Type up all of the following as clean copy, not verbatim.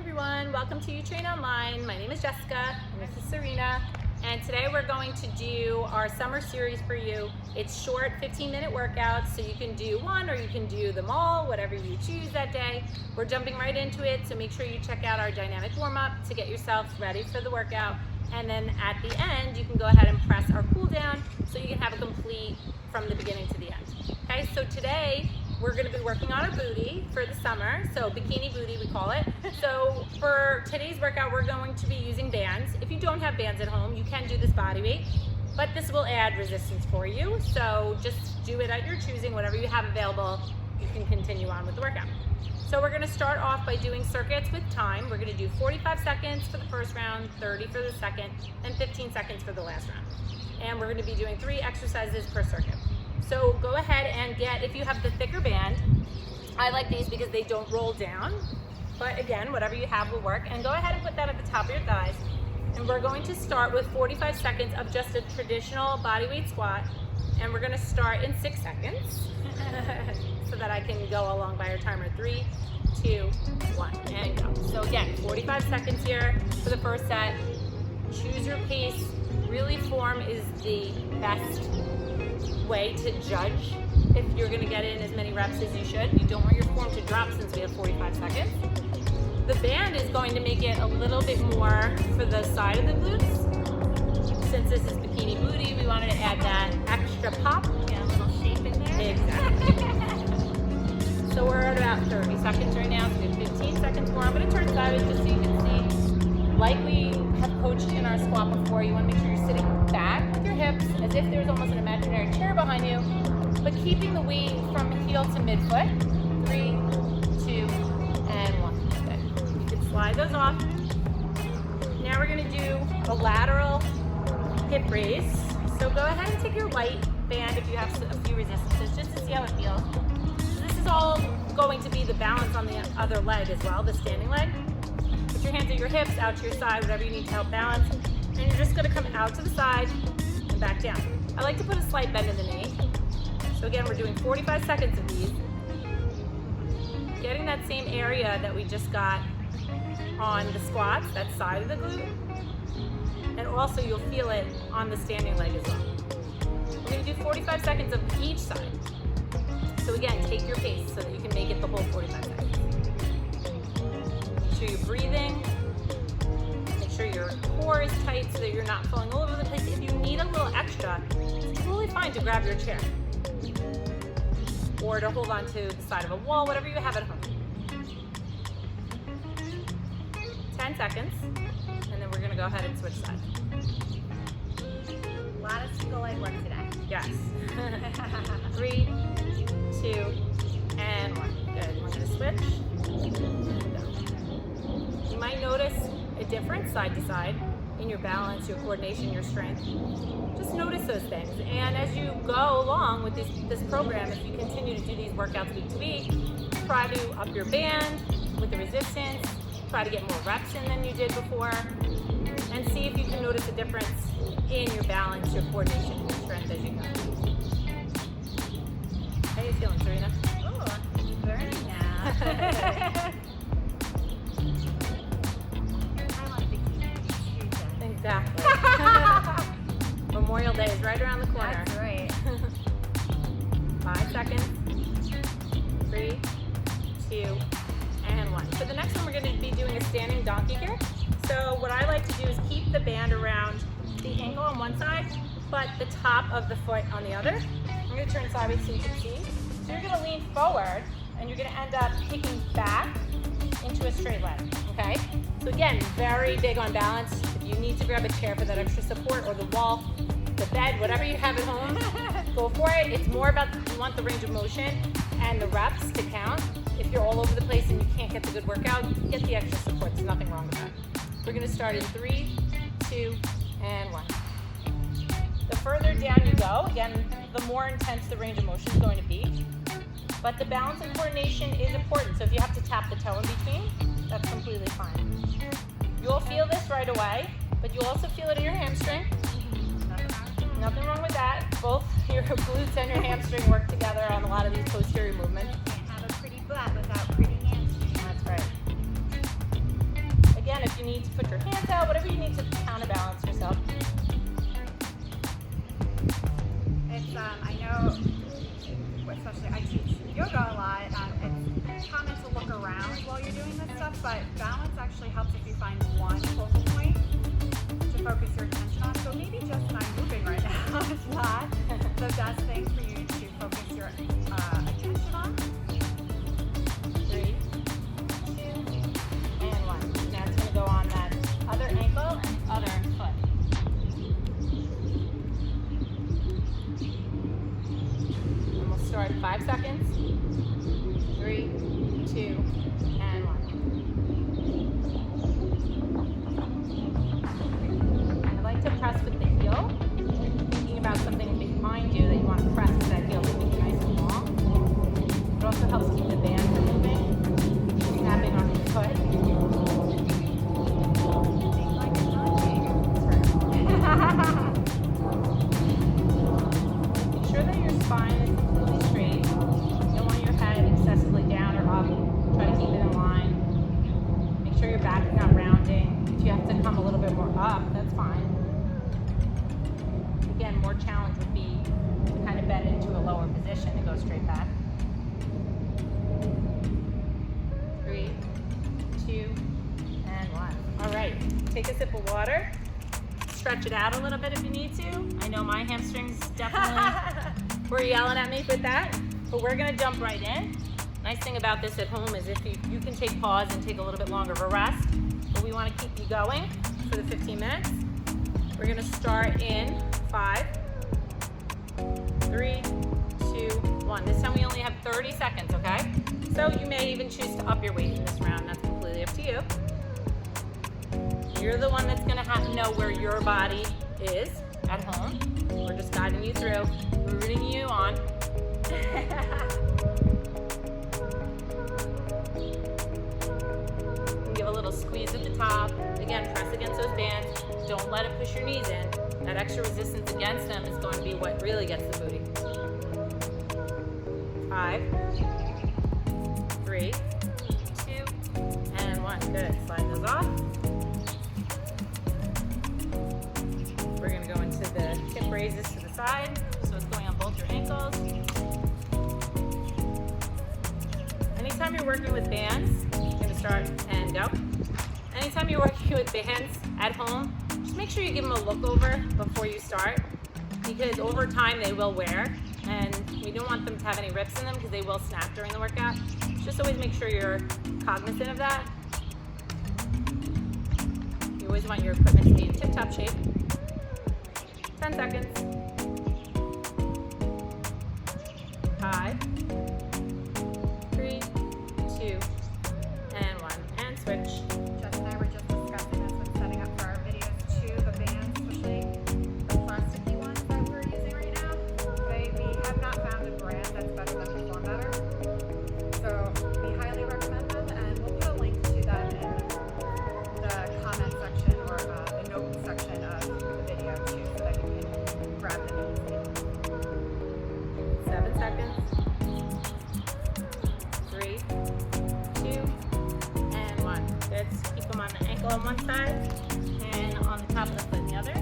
everyone, welcome to UTrain Online. My name is Jessica and this is Serena, and today we're going to do our summer series for you. It's short 15-minute workouts, so you can do one or you can do them all, whatever you choose that day. We're jumping right into it, so make sure you check out our dynamic warm-up to get yourself ready for the workout, and then at the end you can go ahead and press our cool down so you can have a complete from the beginning to the end. Okay, so today we're going to be working on our booty for the summer, so Bikini Booty we call it. So for today's workout we're going to be using bands. If you don't have bands at home, you can do this body weight, but this will add resistance for you, so just do it at your choosing. Whatever you have available, you can continue on with the workout. So we're going to start off by doing circuits with time. We're going to do 45 seconds for the first round, 30 for the second, and 15 seconds for the last round. And we're going to be doing 3 exercises per circuit. So go ahead and get, if you have the thicker band, I like these because they don't roll down, but again, whatever you have will work. And go ahead and put that at the top of your thighs. And we're going to start with 45 seconds of just a traditional bodyweight squat. And we're gonna start in 6 seconds so that I can go along by our timer. 3, 2, 1, and go. So again, 45 seconds here for the first set. Choose your pace. Really, form is the best way to judge if you're going to get in as many reps as you should. You don't want your form to drop since we have 45 seconds. The band is going to make it a little bit more for the side of the glutes. Since this is Bikini Booty, we wanted to add that extra pop. Yeah, a little shape in there. Exactly. So we're at about 30 seconds right now, so we have 15 seconds more. I'm going to turn sideways just so you can see. Like we have coached in our squat before, you want to make sure you're sitting back with your hips as if there's almost an imaginary chair behind you, but keeping the weight from heel to midfoot. 3, 2, and 1. Good. You can slide those off. Now we're going to do a lateral hip raise. So go ahead and take your white band if you have a few resistances, just to see how it feels. This is all going to be the balance on the other leg as well, the standing leg. Put your hands at your hips, out to your side, whatever you need to help balance. And you're just going to come out to the side and back down. I like to put a slight bend in the knee. So again, we're doing 45 seconds of these. Getting that same area that we just got on the squats, that side of the glute. And also you'll feel it on the standing leg as well. We're going to do 45 seconds of each side. So again, take your pace so that you can make it the whole 45 seconds. Make sure you're breathing. Make sure your core is tight so that you're not falling all over the place. If you need a little extra, it's totally fine to grab your chair or to hold on to the side of a wall, whatever you have at home. 10 seconds, and then we're going to go ahead and switch sides. A lot of single leg work today. Yes. 3, 2, and 1. Good. We're going to switch. You might notice a difference side to side in your balance, your coordination, your strength. Just notice those things. And as you go along with this program, if you continue to do these workouts week to week, try to up your band with the resistance, try to get more reps in than you did before, and see if you can notice a difference in your balance, your coordination, your strength as you go. How are you feeling, Serena? Oh, it's burning now. Exactly. Memorial Day is right around the corner. That's right. 5 seconds. 3, 2, and 1. For the next one, we're going to be doing a standing donkey here. So what I like to do is keep the band around the ankle on one side, but the top of the foot on the other. I'm going to turn sideways so you can see. So you're going to lean forward, and you're going to end up kicking back into a straight leg. Okay? So again, very big on balance. If you need to grab a chair for that extra support, or the wall, the bed, whatever you have at home, go for it. It's more about you want the range of motion and the reps to count. If you're all over the place and you can't get the good workout, get the extra support. There's nothing wrong with that. We're going to start in 3, 2, and 1. The further down you go, again, the more intense the range of motion is going to be. But the balance and coordination is important. So if you have to tap the toe in between, that's completely fine. You'll feel this right away, but you'll also feel it in your hamstring. Nothing wrong with that. Both your glutes and your hamstring work together on a lot of these posterior movements. You can't have a pretty butt without pretty hamstrings. That's right. need to put your hands out, whatever you need to counterbalance yourself. It's, I know, especially I teach yoga a lot, it's common to look around while you're doing this stuff, but balance actually helps if you find one focal point to focus your attention on. So maybe just I'm moving right now is not the best thing for you to focus your attention on. 3, 2, and 1. Now it's going to go on that other ankle and other foot. And we'll start 5 seconds. 3, 2, and 1. I like to press with the heel, thinking about something behind you that you want to press with that heel to make it nice and long. It also helps keep the band from moving, snapping on your foot. Make sure that your spine is completely straight. You don't want your head excessively down or up. Try to keep it in line. Make sure your back is not rounding. If you have to come a little bit more up, that's fine. Again, more challenge would be to kind of bend into a lower position and go straight back. 3, 2, and 1. All right, take a sip of water. Stretch it out a little bit if you need to. I know my hamstrings definitely were yelling at me with that, but we're gonna jump right in. Nice thing about this at home is if you can take pause and take a little bit longer of a rest, but we wanna keep you going for the 15 minutes. We're gonna start in 5, 3, 2, 1. This time we only have 30 seconds, okay? So you may even choose to up your weight in this round. That's completely up to you. You're the one that's gonna have to know where your body is at home. We're just guiding you through, rooting you on. Give a little squeeze at the top. Again, press against those bands. Don't let it push your knees in. That extra resistance against them is going to be what really gets the booty. 5, 3, 2, and 1. Good. Slide those off. We're going to go into the hip raises to the side. So it's going on both your ankles. Anytime you're working with bands, you're going to start and go. Anytime you're working with bands at home, just make sure you give them a look over before you start, because over time they will wear, and we don't want them to have any rips in them because they will snap during the workout. Just always make sure you're cognizant of that. You always want your equipment to be in tip-top shape. 10 seconds. 5, 3, 2, and 1. And switch. Jess and I were just discussing this when setting up for our videos too, the bands, especially the plasticky ones that we're using right now. We have not found a brand that's better than Perform Better. So we highly recommend them, and we'll put a link to them in the comment section or the note section of the video too, so that you can grab them easily. 7 seconds. 3, 2, and 1. Good. So keep them on the ankle on one side and on the top of the foot on the other.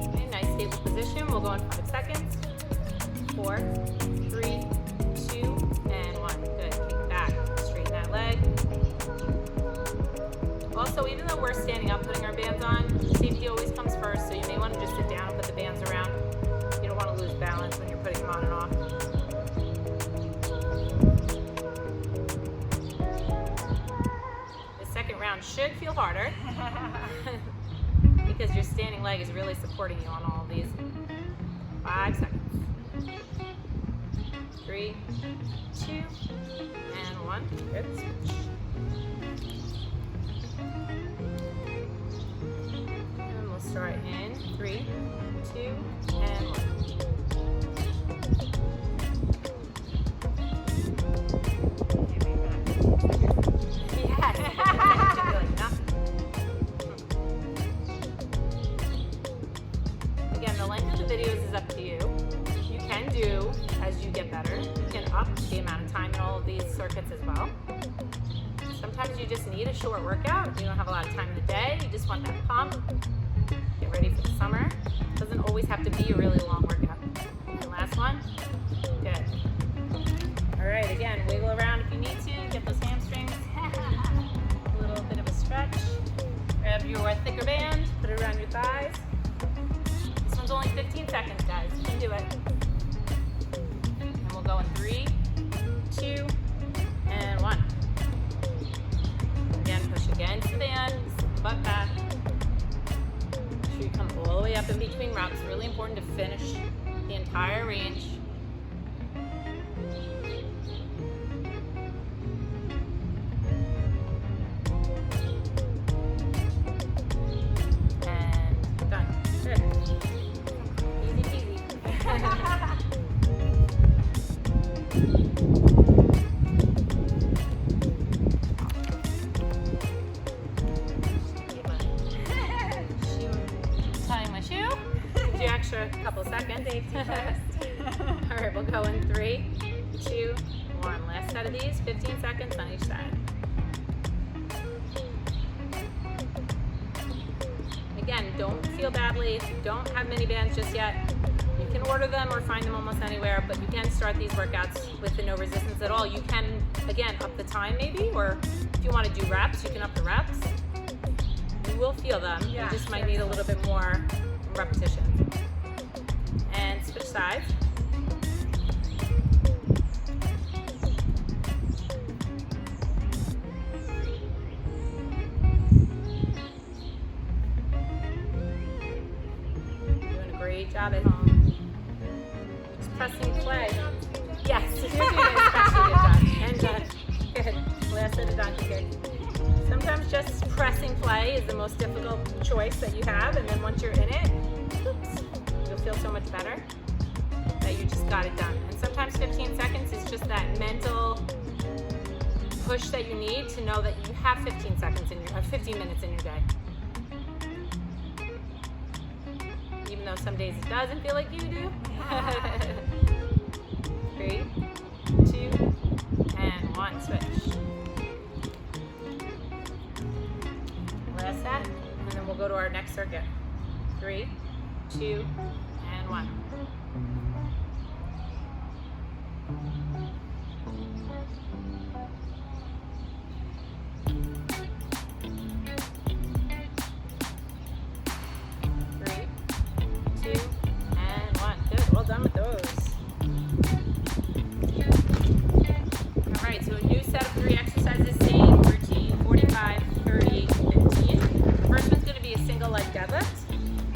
Okay, nice stable position. We'll go in 5 seconds. 4, 3, 2, and 1. Good. Kick back. Straighten that leg. Also, even though we're standing up putting our bands on, safety always comes first, so you may want to just sit down and put the bands around. You don't want to lose balance when you're putting them on and off. The second round should feel harder because your standing leg is really supporting you on all of these. 5 seconds. 3, 2, and 1. Good. Switch. And we'll start in 3, 2, and 1. Again, the length of the videos is up to you. You can do, as you get better, you can up the amount of time in all of these circuits as well. Sometimes Sometimes you just need a short workout. You don't have a lot of time in the day. You just want that pump. Get ready for the summer. It doesn't always have to be a really long workout. And last one. Good. All right, again, wiggle around if you need to. Get those hamstrings. A little bit of a stretch. Grab your thicker band, put it around your thighs. This one's only 15 seconds, guys. You can do it. And we'll go in 3, 2, and 1. Again, push against the band, butt back. Make sure you come all the way up in between rocks. Really important to finish the entire range. And done. Good. Easy peasy. Extra couple seconds. Safety first. All right, we'll go in 3, 2, 1. Last set of these, 15 seconds on each side. Again, don't feel badly if you don't have mini bands just yet. You can order them or find them almost anywhere, but you can start these workouts with the no resistance at all. You can, again, up the time maybe, or if you want to do reps, you can up the reps. You will feel them. Yeah, you just might need a little bit more repetition. And switch sides. Doing a great job at home. Just pressing play. Yes, you're doing an especially good job. And done. Good. Last set of donkey kicks. Sometimes just pressing play is the most difficult choice that you have, and then once you're in it, oops, you'll feel so much better that you just got it done. And sometimes 15 seconds is just that mental push that you need to know that you have 15 seconds in your, or 15 minutes in your day. Even though some days it doesn't feel like you do. 3, 2, and 1. Switch. Last set, and then we'll go to our next circuit. 3, 2, and 1. Well done with those. All right, so a new set of 3 exercises, same routine, 45, 30, 15. The first one's gonna be a single leg deadlift.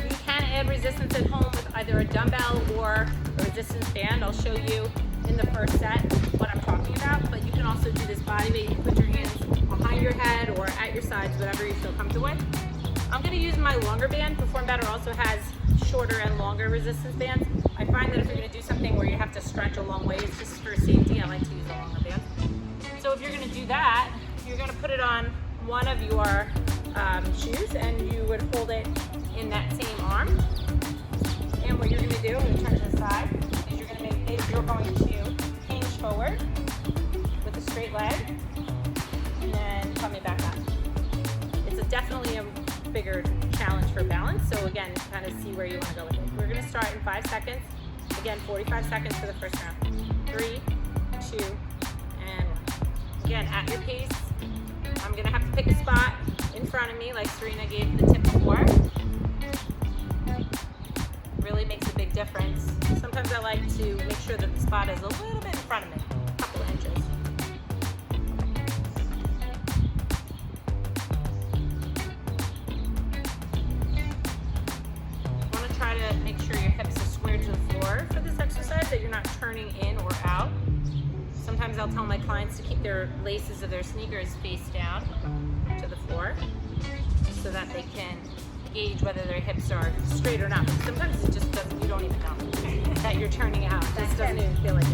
You can add resistance at home with either a dumbbell or a resistance band. I'll show you in the first set what I'm talking about, but you can also do this body weight. You put your hands behind your head or at your sides, whatever you feel comfortable with. I'm gonna use my longer band. Perform Better also has shorter and longer resistance bands. I find that if you're gonna do something where you have to stretch a long ways just for safety, I like to use a longer band. So if you're gonna do that, you're gonna put it on one of your shoes and you would hold it in that same arm. And what you're gonna do, I'm gonna turn to the side, is you're going to hinge forward with a straight leg and then coming back up. It's definitely a bigger challenge for balance, so again, kind of see where you want to go with it. We're going to start in 5 seconds. Again, 45 seconds for the first round. 3, 2, and 1. Again, at your pace. I'm going to have to pick a spot in front of me, like Serena gave the tip before. Really makes a big difference. Sometimes I like to make sure that the spot is a little bit in front of me, a couple of inches. Make sure your hips are squared to the floor for this exercise, that you're not turning in or out. Sometimes I'll tell my clients to keep their laces of their sneakers face down to the floor so that they can gauge whether their hips are straight or not. But sometimes it just doesn't, you don't even know that you're turning out. It just doesn't even feel like it.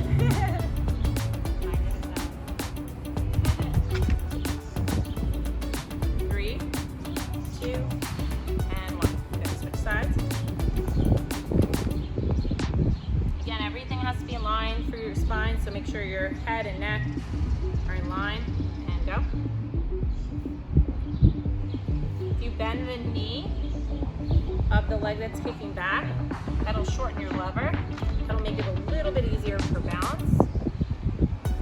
3, 2, and 1. Good. Switch sides. Has to be in line for your spine, so make sure your head and neck are in line, and go. If you bend the knee of the leg that's kicking back, that'll shorten your lever. That'll make it a little bit easier for balance.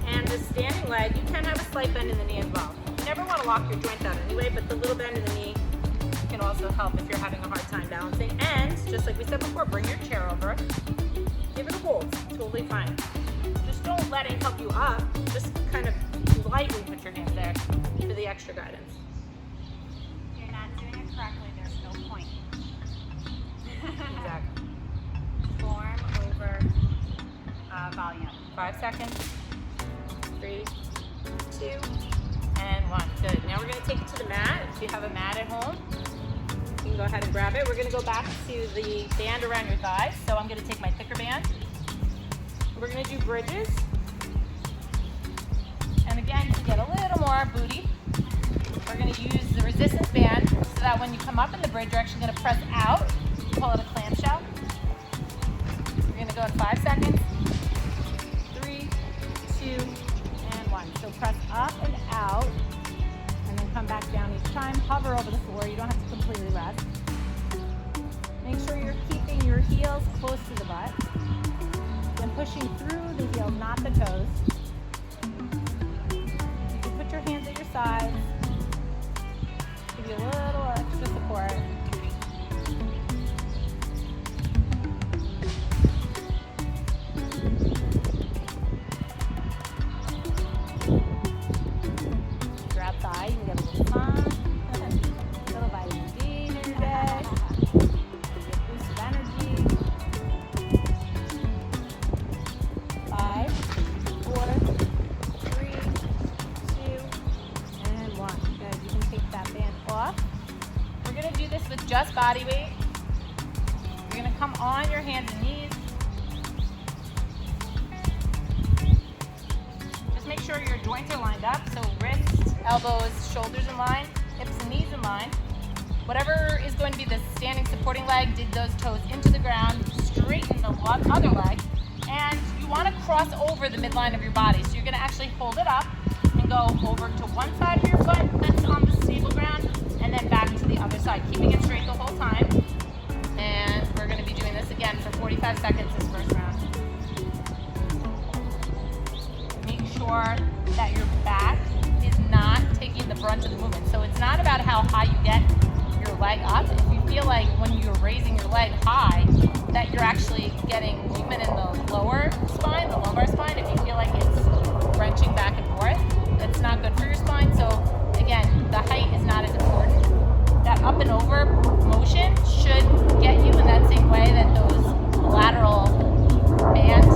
And the standing leg, you can have a slight bend in the knee as well. You never want to lock your joints out anyway, but the little bend in the knee can also help if you're having a hard time balancing. And just like we said before, bring your chair over, give it a hold, totally fine. Just don't let it help you up, just kind of lightly put your hands there for the extra guidance. If you're not doing it correctly, there's no point. Exactly. Form over volume. 5 seconds. 3, 2, and 1. Good. Now we're going to take it to the mat. If you have a mat at home, you can go ahead and grab it. We're going to go back to the band around your thighs. So I'm going to take my thicker band. We're going to do bridges. And again, to get a little more booty, we're going to use the resistance band so that when you come up in the bridge, you're actually going to press out. We call it a clamshell. We're going to go in 5 seconds. 3, 2, and 1. So press up and out, and then come back down each time. Hover over the floor. You don't have to completely rest. Make sure you're keeping your heels close to the butt. Then pushing through the heels, not the toes. You can put your hands at your sides. Give you a little extra support. If you're outside, you can get a little sun, a little vitamin D in your day, give you a boost of energy. 5, 4, 3, 2, and 1. Good. You can take that band off. We're going to do this with just body weight. You're going to come on your hands and knees. Just make sure your joints are lined up. So wrists, elbows, shoulders in line, hips and knees in line. Whatever is going to be the standing supporting leg, dig those toes into the ground, straighten the other leg, and you want to cross over the midline of your body. So you're going to actually hold it up and go over to one side of your foot that's on the stable ground, and then back to the other side, keeping it straight the whole time. And we're going to be doing this again for 45 seconds this first round. Make sure that your back is not taking the brunt of the movement. So it's not about how high you get your leg up. If you feel like when you're raising your leg high, that you're actually getting movement in the lower spine, the lumbar spine, if you feel like it's wrenching back and forth, that's not good for your spine. So again, the height is not as important. That up and over motion should get you in that same way that those lateral bands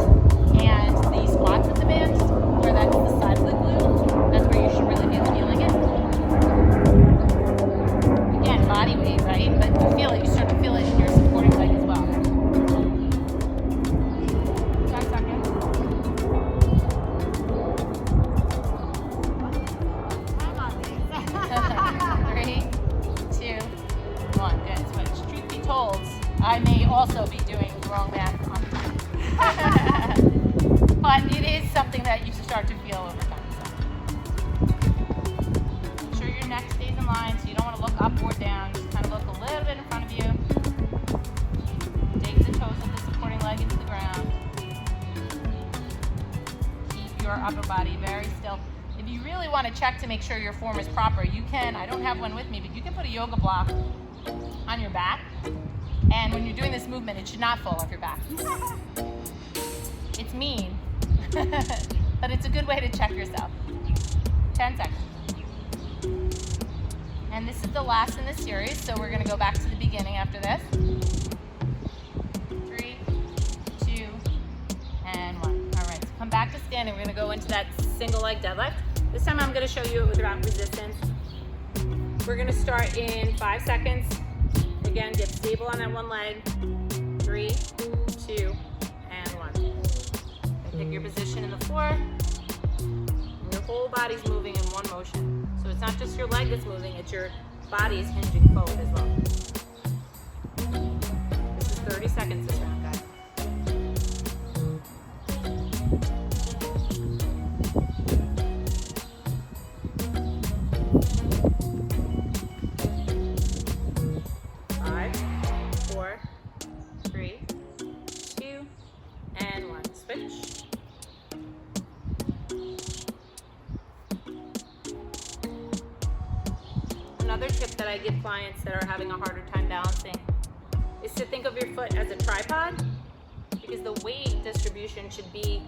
and the squats with the bands, where that's the side of the glute, that's where you should really be feeling it. Again, body weight, right? But you feel it, you start to feel it in your supporting leg as well. 5 seconds. I'm on these. 3, 2, 1. Good. Switch. Truth be told, I may also be doing the wrong math on but it is something that you start to feel over time. So make sure your neck stays in line, so you don't want to look up or down. Just kind of look a little bit in front of you. Dig the toes of the supporting leg into the ground. Keep your upper body very still. If you really want to check to make sure your form is proper, you can, I don't have one with me, but you can put a yoga block on your back. And when you're doing this movement, it should not fall off your back. It's mean, but it's a good way to check yourself. 10 seconds. And this is the last in the series, so we're gonna go back to the beginning after this. 3, 2, and 1. All right, so come back to standing. We're gonna go into that single leg deadlift. This time I'm gonna show you it without resistance. We're gonna start in 5 seconds. Again, get stable on that one leg. 3, 2, and 1. Pick your position in the floor. Your whole body's moving in one motion. So it's not just your leg that's moving, it's your body is hinging forward as well. This is 30 seconds this round, guys. I give clients that are having a harder time balancing is to think of your foot as a tripod, because the weight distribution should be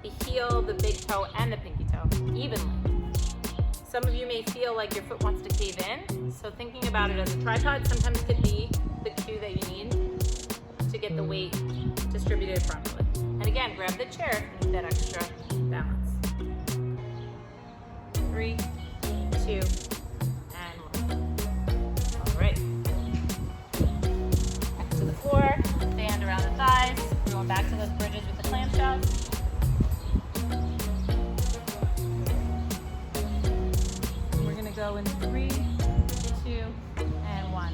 the heel, the big toe, and the pinky toe evenly. Some of you may feel like your foot wants to cave in, so thinking about it as a tripod sometimes could be the cue that you need to get the weight distributed properly. And again, grab the chair if you need that extra balance. 3, 2, and 1. All right. Back to the floor, stand around the thighs. We're going back to those bridges with the clamshells. We're going to go in 3, 2, and 1.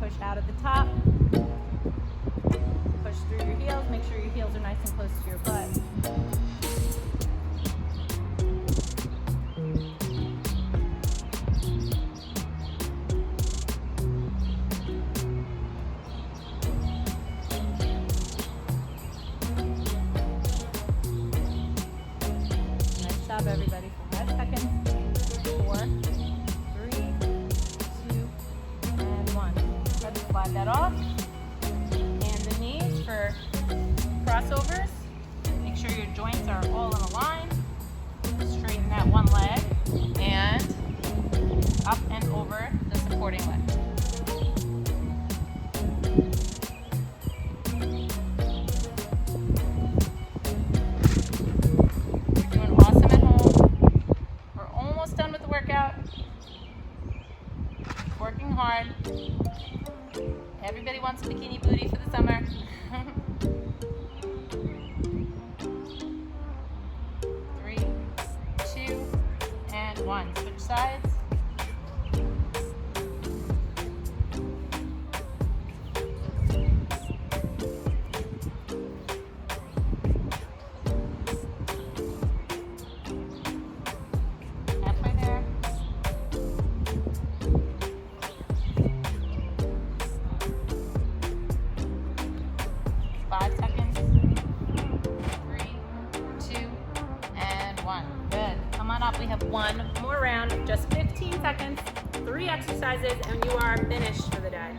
Push out at the top. Push through your heels. Make sure your heels are nice and close to your butt. Nice job, everybody. 5 seconds. 4, 3, 2, and 1. Try to slide that off. For crossovers, make sure your joints are all in a line. Straighten that one leg and up and over the supporting leg. You're doing awesome at home. We're almost done with the workout. Working hard. Everybody wants a bikini booty for the summer. 3, 2, and 1. Switch sides. Halfway there. 5 seconds. 3, 2, and 1. Good. Come on up. We have one more round. Just 15 seconds. 3 exercises, and you are finished for the day.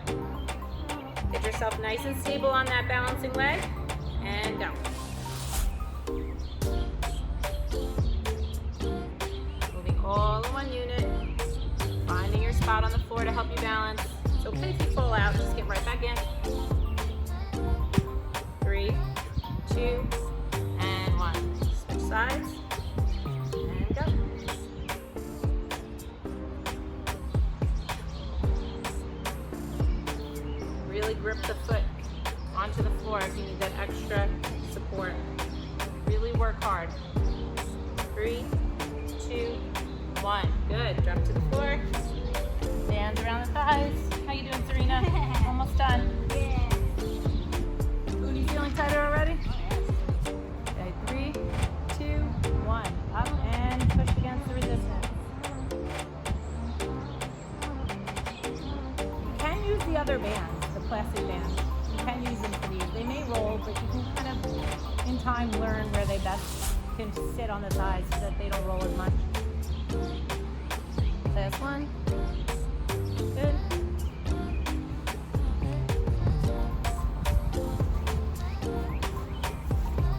Get yourself nice and stable on that balancing leg, and go. Moving all in one unit. Finding your spot on the floor to help you balance. So okay if you fall out, just get right back in. 3, 2, and 1. Switch sides, and go. Really grip the foot onto the floor if you need that extra support. Really work hard. 3, 2, 1. Good. Drop to the floor. Hands around the thighs. How you doing, Serena? Almost done. Yeah. Booty feeling tighter already? Okay, 3, 2, 1. Up and push against the resistance. You can use the other bands, the plastic bands. You can use them for these. They may roll, but you can kind of, in time, learn where they best can sit on the thighs so that they don't roll as much. Last one. Good.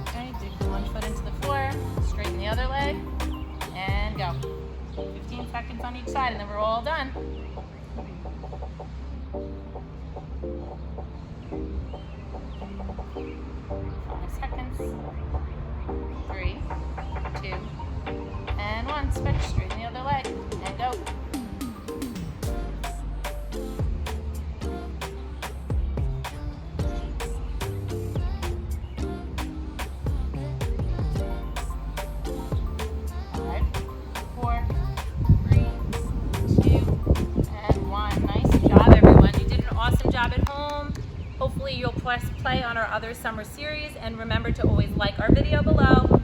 Okay, dig one foot into the floor, straighten the other leg, and go. 15 seconds on each side, and then we're all done. 5 seconds. 3, 2, and 1. Switch, straighten the other leg, and go. Hopefully you'll press play on our other summer series, and remember to always like our video below